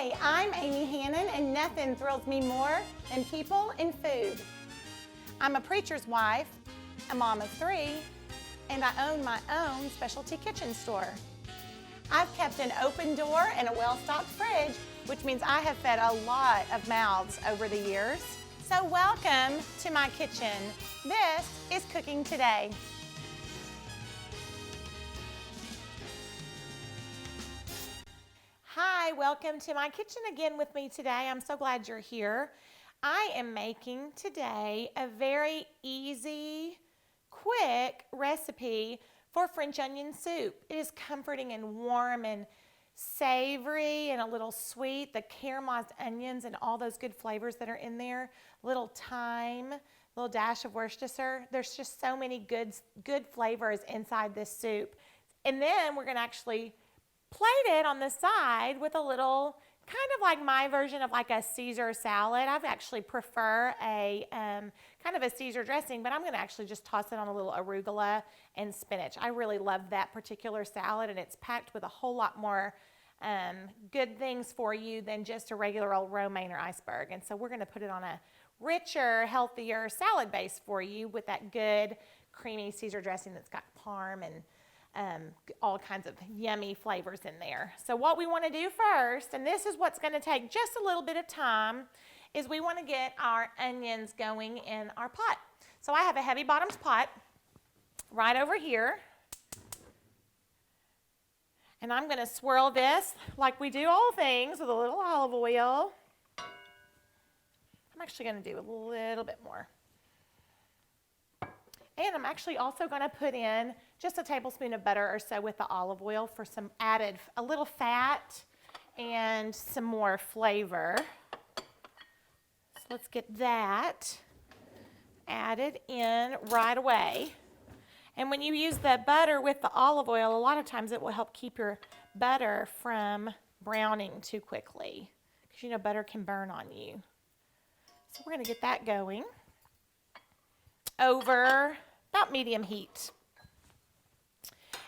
Hi, I'm Amy Hannon, and nothing thrills me more than people and food. I'm a preacher's wife, a mom of 3, and I own my own specialty kitchen store. I've kept an open door and a well-stocked fridge, which means I have fed a lot of mouths over the years. So welcome to my kitchen. This is Cooking Today. Hi, welcome to my kitchen again with me today. I'm so glad you're here. I am making today a very easy, quick recipe for French onion soup. It is comforting and warm and savory and a little sweet. The caramelized onions and all those good flavors that are in there. A little thyme, a little dash of Worcestershire. There's just so many good flavors inside this soup. And then we're going to actually plate it on the side with a little, kind of like my version of like a Caesar salad. I actually prefer a kind of a Caesar dressing, but I'm going to actually just toss it on a little arugula and spinach. I really love that particular salad, and it's packed with a whole lot more good things for you than just a regular old romaine or iceberg. And so we're going to put it on a richer, healthier salad base for you with that good creamy Caesar dressing that's got parm and all kinds of yummy flavors in there. So what we want to do first, and this is what's going to take just a little bit of time, is we want to get our onions going in our pot. So I have a heavy bottoms pot right over here. And I'm going to swirl this like we do all things with a little olive oil. I'm actually going to do a little bit more. And I'm actually also going to put in just a tablespoon of butter or so with the olive oil for some added, a little fat and some more flavor. So let's get that added in right away. And when you use the butter with the olive oil, a lot of times it will help keep your butter from browning too quickly, because you know butter can burn on you. So we're going to get that going over about medium heat.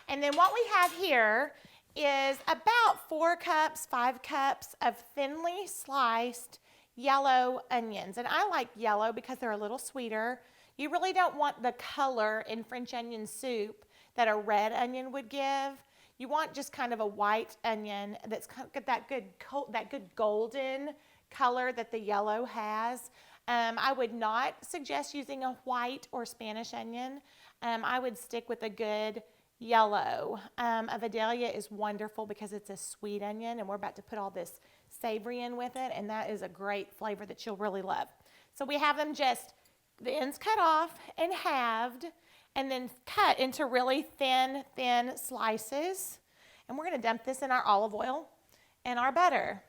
And then what we have here is about 4 cups, 5 cups of thinly sliced yellow onions. And I like yellow because they're a little sweeter. You really don't want the color in French onion soup that a red onion would give. You want just kind of a white onion that's got that good golden color that the yellow has. I would not suggest using a white or Spanish onion. I would stick with a good yellow. A Vidalia is wonderful because it's a sweet onion, and we're about to put all this savory in with it, and that is a great flavor that you'll really love. So we have them just, the ends cut off and halved, and then cut into really thin slices. And we're going to dump this in our olive oil and our butter.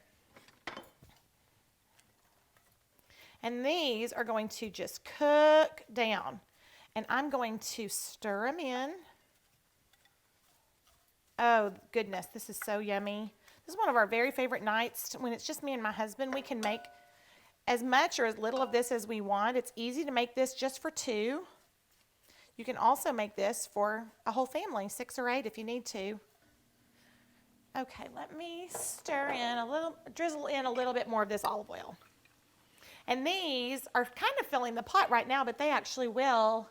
And these are going to just cook down. And I'm going to stir them in. Oh, goodness, this is so yummy. This is one of our very favorite nights. When it's just me and my husband, we can make as much or as little of this as we want. It's easy to make this just for 2. You can also make this for a whole family, 6 or 8 if you need to. Okay, let me drizzle in a little bit more of this olive oil. And these are kind of filling the pot right now, but they actually will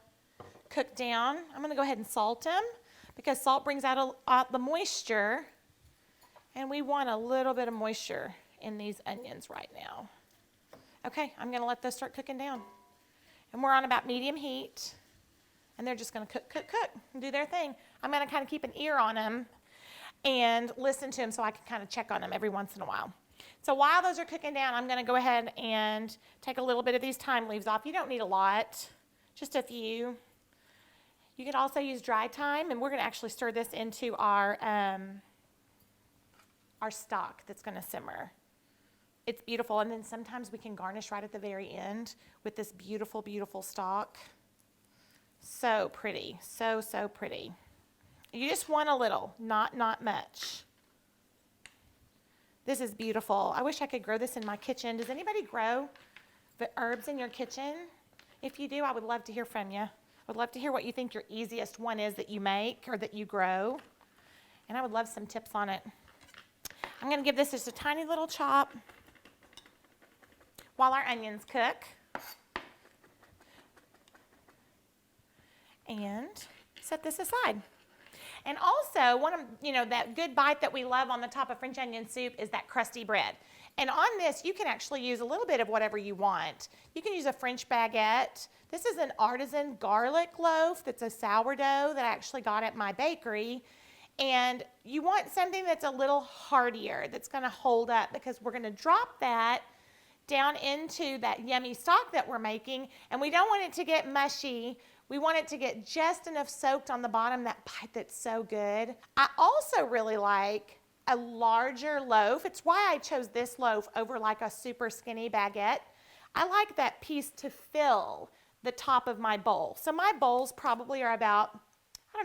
cook down. I'm going to go ahead and salt them because salt brings out the moisture, and we want a little bit of moisture in these onions right now. Okay, I'm going to let those start cooking down. And we're on about medium heat, and they're just going to cook, and do their thing. I'm going to kind of keep an ear on them and listen to them so I can kind of check on them every once in a while. So while those are cooking down, I'm going to go ahead and take a little bit of these thyme leaves off. You don't need a lot, just a few. You could also use dry thyme, and we're going to actually stir this into our stock that's going to simmer. It's beautiful, and then sometimes we can garnish right at the very end with this beautiful, beautiful stock. So pretty, so pretty. You just want a little, not much. This is beautiful. I wish I could grow this in my kitchen. Does anybody grow the herbs in your kitchen? If you do, I would love to hear from you. I would love to hear what you think your easiest one is that you make or that you grow. And I would love some tips on it. I'm going to give this just a tiny little chop while our onions cook. And set this aside. And also, one of, that good bite that we love on the top of French onion soup is that crusty bread. And on this, you can actually use a little bit of whatever you want. You can use a French baguette. This is an Artisan garlic loaf that's a sourdough that I actually got at my bakery. And you want something that's a little heartier, that's going to hold up, because we're going to drop that down into that yummy stock that we're making. And we don't want it to get mushy. We want it to get just enough soaked on the bottom, that bite that's so good. I also really like a larger loaf. It's why I chose this loaf over like a super skinny baguette. I like that piece to fill the top of my bowl. So my bowls probably are about,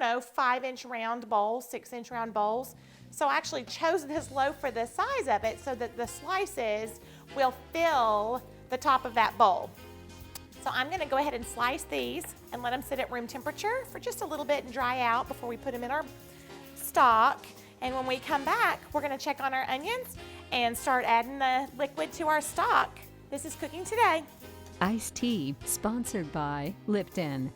5-inch round bowls, 6-inch round bowls. So I actually chose this loaf for the size of it so that the slices will fill the top of that bowl. So I'm going to go ahead and slice these and let them sit at room temperature for just a little bit and dry out before we put them in our stock. And when we come back, we're going to check on our onions and start adding the liquid to our stock. This is Cooking Today. Iced tea, sponsored by Lipton.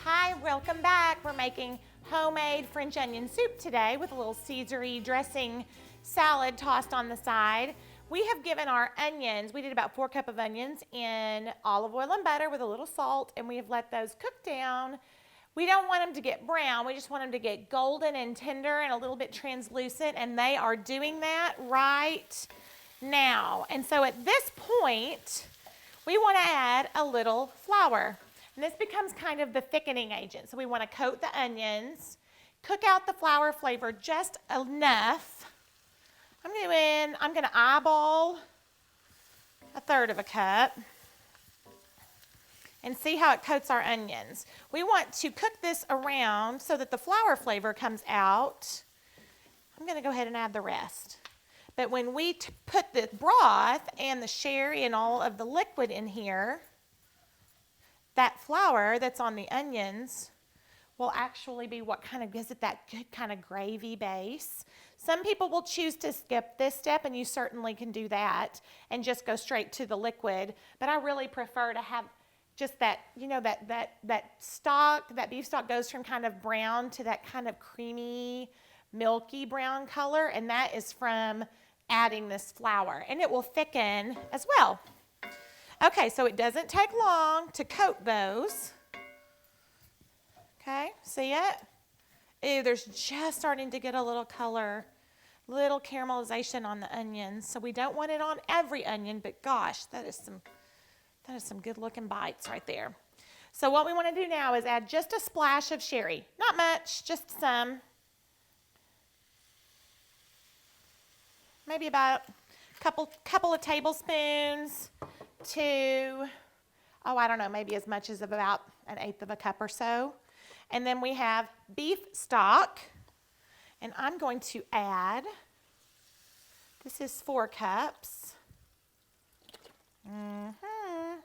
Hi, welcome back. We're making homemade French onion soup today with a little Caesar-y dressing salad tossed on the side. We have given our onions, we did about 4 cups of onions in olive oil and butter with a little salt, and we have let those cook down. We don't want them to get brown. We just want them to get golden and tender and a little bit translucent, and they are doing that right now. And so at this point, we want to add a little flour. And this becomes kind of the thickening agent. So we want to coat the onions, cook out the flour flavor just enough. I'm going to eyeball 1/3 cup and see how it coats our onions. We want to cook this around so that the flour flavor comes out. I'm going to go ahead and add the rest. But when we put the broth and the sherry and all of the liquid in here, that flour that's on the onions will actually be what kind of gives it that good kind of gravy base. Some people will choose to skip this step, and you certainly can do that and just go straight to the liquid. But I really prefer to have just that, that stock, that beef stock goes from kind of brown to that kind of creamy, milky brown color, and that is from adding this flour, and it will thicken as well. Okay, so it doesn't take long to coat those. Okay, see it? Ooh, there's just starting to get a little color, little caramelization on the onions. So we don't want it on every onion, but gosh, that is some good looking bites right there. So what we want to do now is add just a splash of sherry. Not much, just some. Maybe about a couple of tablespoons to, maybe as much as about 1/8 cup or so. And then we have beef stock, and I'm going to add, this is 4 cups. I'm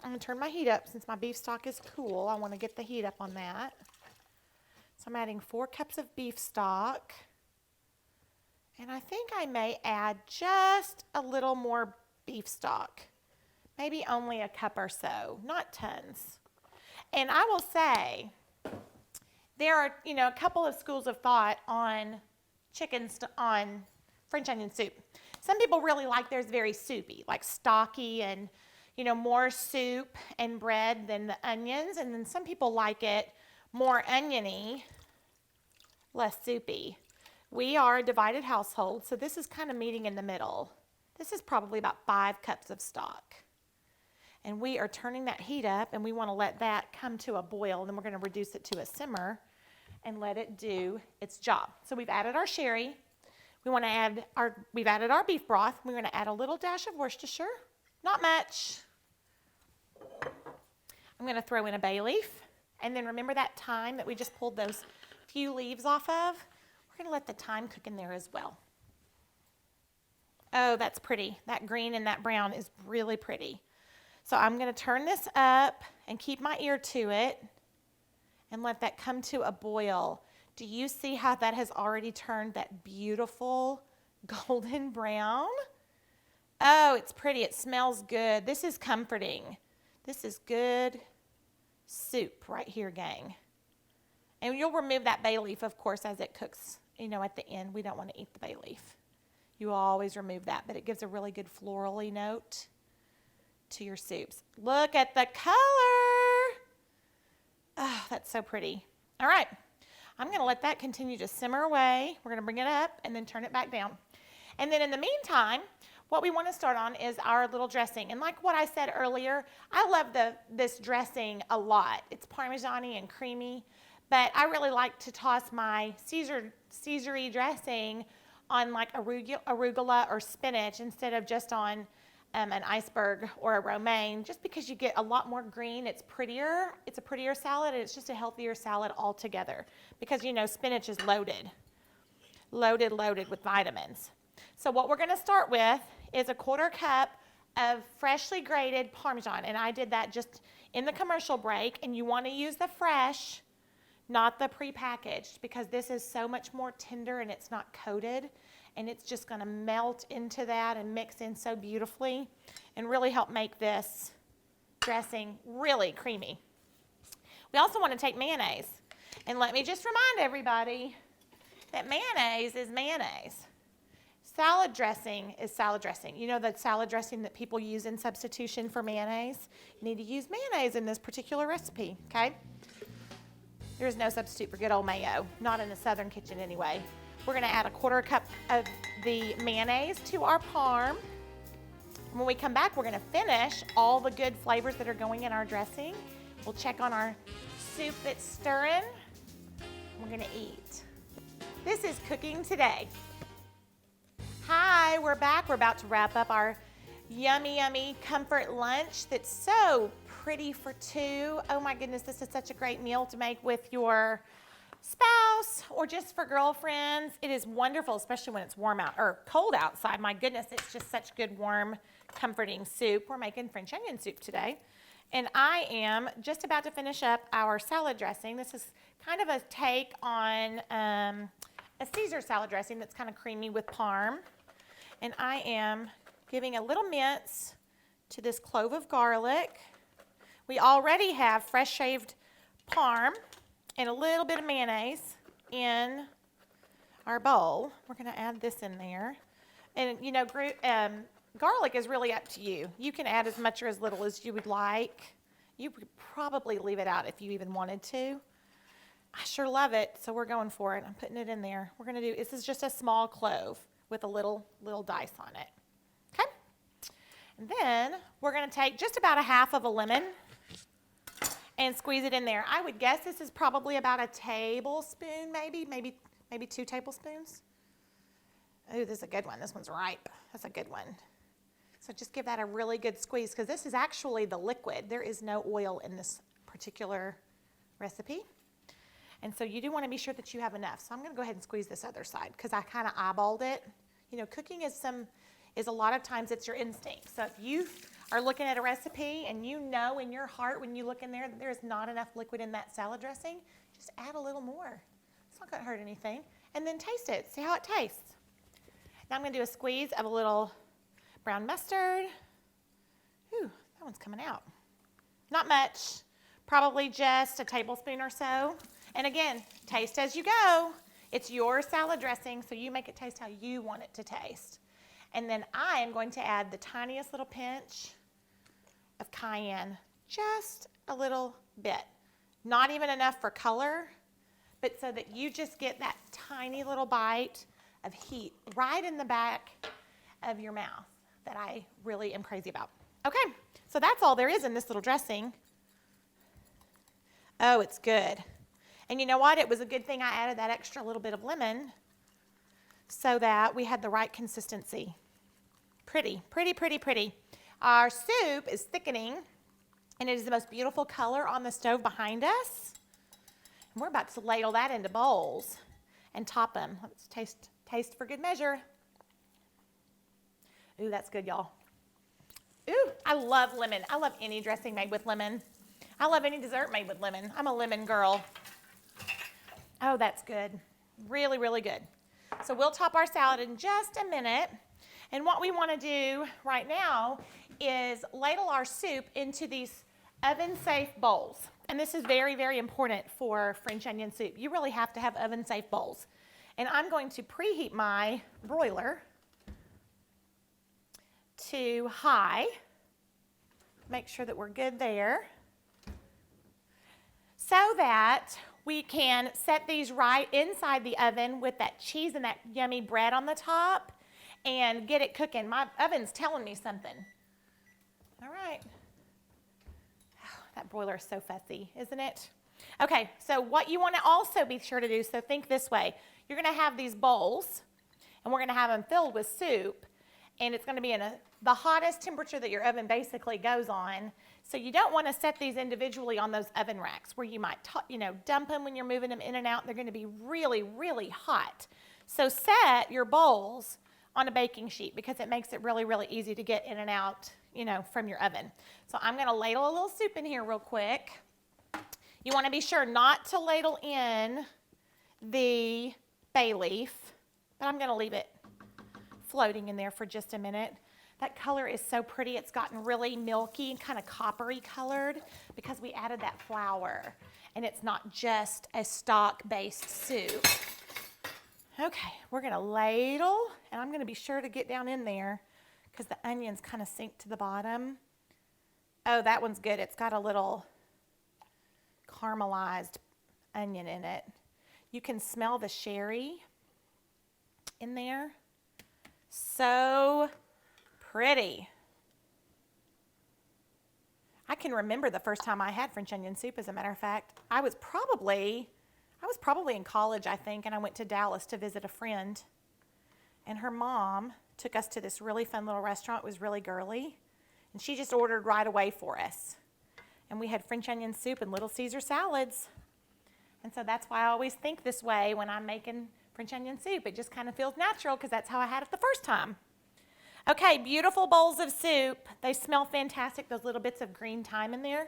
going to turn my heat up since my beef stock is cool. I want to get the heat up on that. So I'm adding 4 cups of beef stock. And I think I may add just a little more beef stock. Maybe only a cup or so, not tons. And I will say, there are, a couple of schools of thought on on French onion soup. Some people really like theirs very soupy, like stocky and, more soup and bread than the onions. And then some people like it more oniony, less soupy. We are a divided household, so this is kind of meeting in the middle. This is probably about 5 cups of stock. And we are turning that heat up, and we want to let that come to a boil, and then we're going to reduce it to a simmer and let it do its job. So we've added our sherry. We've added our beef broth. We're going to add a little dash of Worcestershire, not much. I'm going to throw in a bay leaf, and then remember that thyme that we just pulled those few leaves off of? We're going to let the thyme cook in there as well. Oh, that's pretty. That green and that brown is really pretty. So I'm going to turn this up and keep my ear to it and let that come to a boil. Do you see how that has already turned that beautiful golden brown. Oh, it's pretty. It smells good. This is comforting. This is good soup right here, gang. And you'll remove that bay leaf, of course, as it cooks. You know, at the end, we don't want to eat the bay leaf. You always remove that, but it gives a really good florally note to your soups. Look at the color. Oh, that's so pretty. All right. I'm going to let that continue to simmer away. We're going to bring it up and then turn it back down. And then in the meantime, what we want to start on is our little dressing. And like what I said earlier, I love this dressing a lot. It's Parmesan-y and creamy, but I really like to toss my Caesar-y dressing on like arugula or spinach instead of just on an iceberg or a romaine, just because you get a lot more green. It's prettier. It's a prettier salad, and it's just a healthier salad altogether because, you know, spinach is loaded with vitamins. So what we're going to start with is a 1/4 cup of freshly grated Parmesan, and I did that just in the commercial break, and you want to use the fresh, not the prepackaged, because this is so much more tender and it's not coated, and it's just going to melt into that and mix in so beautifully and really help make this dressing really creamy. We also want to take mayonnaise, and let me just remind everybody that mayonnaise is mayonnaise. Salad dressing is salad dressing. You know that salad dressing that people use in substitution for mayonnaise? You need to use mayonnaise in this particular recipe, okay? There is no substitute for good old mayo, not in the Southern kitchen anyway. We're going to add a 1/4 cup of the mayonnaise to our parm. When we come back, we're going to finish all the good flavors that are going in our dressing. We'll check on our soup that's stirring. We're going to eat. This is Cooking Today. Hi, we're back. We're about to wrap up our yummy, yummy comfort lunch that's so pretty for two. Oh my goodness, this is such a great meal to make with your spouse or just for girlfriends. It is wonderful, especially when it's warm out or cold outside. My goodness, it's just such good, warm, comforting soup. We're making French onion soup today. And I am just about to finish up our salad dressing. This is kind of a take on a Caesar salad dressing that's kind of creamy with parm. And I am giving a little mince to this clove of garlic. We already have fresh shaved parm and a little bit of mayonnaise in our bowl. We're going to add this in there. And, you know, garlic is really up to you. You can add as much or as little as you would like. You could probably leave it out if you even wanted to. I sure love it, so we're going for it. I'm putting it in there. We're going to do, this is just a small clove with a little dice on it. Okay? And then we're going to take just about a half of a lemon and squeeze it in there. I would guess this is probably about a tablespoon, maybe 2 tablespoons. Oh, this is a good one. This one's ripe. That's a good one. So just give that a really good squeeze because this is actually the liquid. There is no oil in this particular recipe. And so you do want to be sure that you have enough. So I'm going to go ahead and squeeze this other side because I kind of eyeballed it. You know, cooking is a lot of times it's your instinct. So if you are looking at a recipe and you know in your heart when you look in there that there's not enough liquid in that salad dressing, just add a little more. It's not going to hurt anything. And then taste it. See how it tastes. Now I'm going to do a squeeze of a little brown mustard. Ooh, that one's coming out. Not much. Probably just a tablespoon or so. And again, taste as you go. It's your salad dressing, so you make it taste how you want it to taste. And then I am going to add the tiniest little pinch of cayenne, just a little bit. Not even enough for color, but so that you just get that tiny little bite of heat right in the back of your mouth that I really am crazy about. Okay, so that's all there is in this little dressing. Oh, it's good. And you know what? It was a good thing I added that extra little bit of lemon so that we had the right consistency. Pretty, pretty, pretty, pretty. Our soup is thickening, and it is the most beautiful color on the stove behind us. And we're about to ladle that into bowls and top them. Let's taste for good measure. Ooh, that's good, y'all. Ooh, I love lemon. I love any dressing made with lemon. I love any dessert made with lemon. I'm a lemon girl. Oh, that's good. Really, really good. So we'll top our salad in just a minute. And what we want to do right now is ladle our soup into these oven-safe bowls. And this is very, very important for French onion soup. You really have to have oven-safe bowls. And I'm going to preheat my broiler to high. Make sure that we're good there. So that we can set these right inside the oven with that cheese and that yummy bread on the top and get it cooking. My oven's telling me something. All right. Oh, that broiler is so fussy, isn't it? Okay, so what you want to also be sure to do, so think this way. You're going to have these bowls, and we're going to have them filled with soup, and it's going to be in the hottest temperature that your oven basically goes on. So you don't want to set these individually on those oven racks where you might dump them when you're moving them in and out. They're going to be really, really hot. So set your bowls on a baking sheet because it makes it really, really easy to get in and out, from your oven. So I'm going to ladle a little soup in here real quick. You want to be sure not to ladle in the bay leaf, but I'm going to leave it floating in there for just a minute. That color is so pretty. It's gotten really milky and kind of coppery colored because we added that flour, and it's not just a stock-based soup. Okay, we're going to ladle, and I'm going to be sure to get down in there because the onions kind of sink to the bottom. Oh, that one's good. It's got a little caramelized onion in it. You can smell the sherry in there. So pretty. I can remember the first time I had French onion soup, as a matter of fact. I was probably in college, I think, and I went to Dallas to visit a friend. And her mom took us to this really fun little restaurant. It was really girly. And she just ordered right away for us. And we had French onion soup and Little Caesar salads. And so that's why I always think this way when I'm making French onion soup. It just kind of feels natural because that's how I had it the first time. Okay, beautiful bowls of soup. They smell fantastic, those little bits of green thyme in there.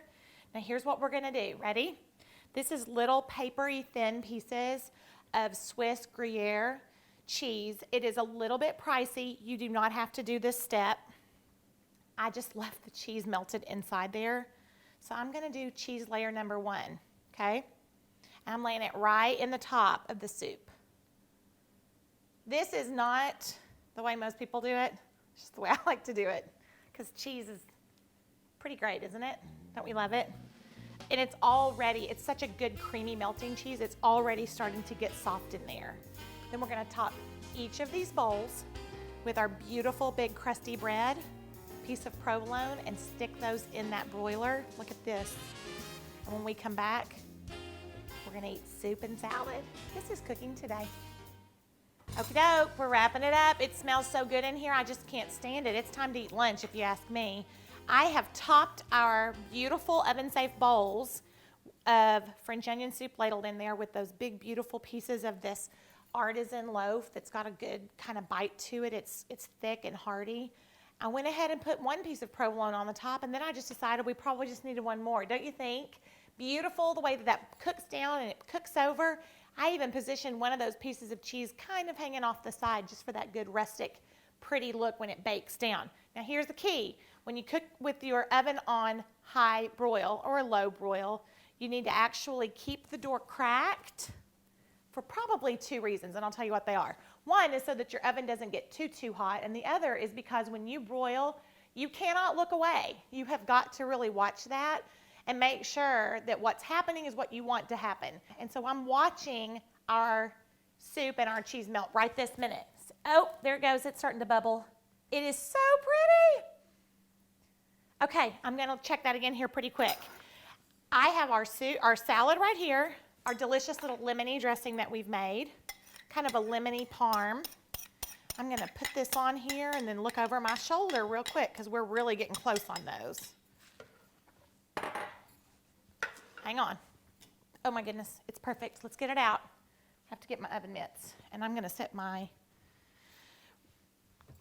Now here's what we're going to do. Ready? This is little papery thin pieces of Swiss Gruyere cheese. It is a little bit pricey. You do not have to do this step. I just left the cheese melted inside there. So I'm going to do cheese layer number 1, okay? I'm laying it right in the top of the soup. This is not the way most people do it. It's just the way I like to do it because cheese is pretty great, isn't it? Don't we love it? And it's such a good creamy melting cheese. It's already starting to get soft in there. Then we're going to top each of these bowls with our beautiful big crusty bread, piece of provolone, and stick those in that broiler. Look at this. And when we come back, we're going to eat soup and salad. This is cooking today. Okie doke, we're wrapping it up. It smells so good in here, I just can't stand it. It's time to eat lunch, if you ask me. I have topped our beautiful oven-safe bowls of French onion soup ladled in there with those big, beautiful pieces of this Artisan loaf that's got a good kind of bite to it. It's thick and hearty. I went ahead and put one piece of provolone on the top, and then I just decided we probably just needed one more. Don't you think? Beautiful the way that cooks down and it cooks over. I even positioned one of those pieces of cheese kind of hanging off the side just for that good rustic, pretty look when it bakes down. Now here's the key. When you cook with your oven on high broil or low broil, you need to actually keep the door cracked for probably 2 reasons, and I'll tell you what they are. One is so that your oven doesn't get too hot, and the other is because when you broil, you cannot look away. You have got to really watch that and make sure that what's happening is what you want to happen. And so I'm watching our soup and our cheese melt right this minute. Oh, there it goes. It's starting to bubble. It is so pretty. Okay, I'm going to check that again here pretty quick. I have our salad right here, our delicious little lemony dressing that we've made, kind of a lemony parm. I'm going to put this on here and then look over my shoulder real quick because we're really getting close on those. Hang on. Oh my goodness, it's perfect. Let's get it out. I have to get my oven mitts. And I'm going to set my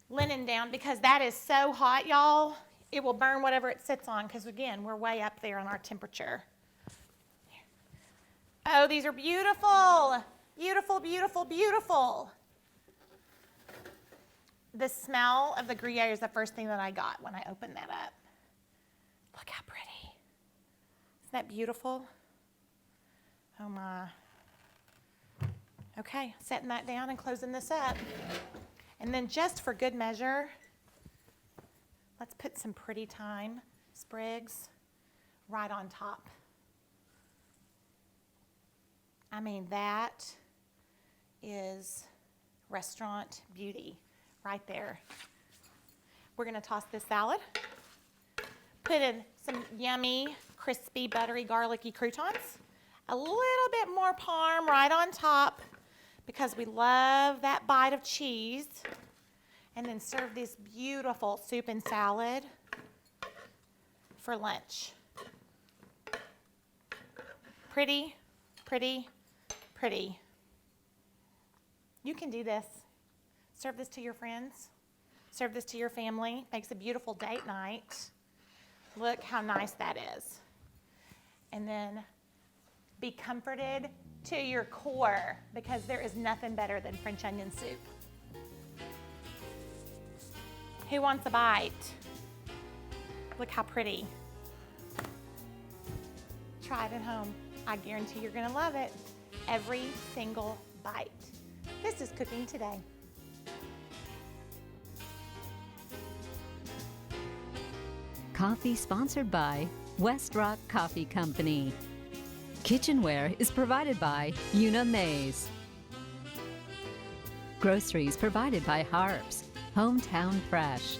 linen down because that is so hot, y'all. It will burn whatever it sits on because, again, we're way up there on our temperature. Oh, these are beautiful. Beautiful, beautiful, beautiful. the smell of the Gruyere is the first thing that I got when I opened that up. Look how pretty. Isn't that beautiful? Oh my. Okay, setting that down and closing this up. And then just for good measure, let's put some pretty thyme sprigs right on top. I mean, that is restaurant beauty right there. We're gonna toss this salad, put in some yummy, crispy, buttery, garlicky croutons, a little bit more parm right on top because we love that bite of cheese, and then serve this beautiful soup and salad for lunch. Pretty, pretty, pretty. You can do this. Serve this to your friends. Serve this to your family. Makes a beautiful date night. Look how nice that is. And then be comforted to your core because there is nothing better than French onion soup. Who wants a bite? Look how pretty. Try it at home. I guarantee you're gonna love it. Every single bite. This is Cooking Today. Coffee sponsored by West Rock Coffee Company. Kitchenware is provided by Una Mays. Groceries provided by Harps, Hometown Fresh.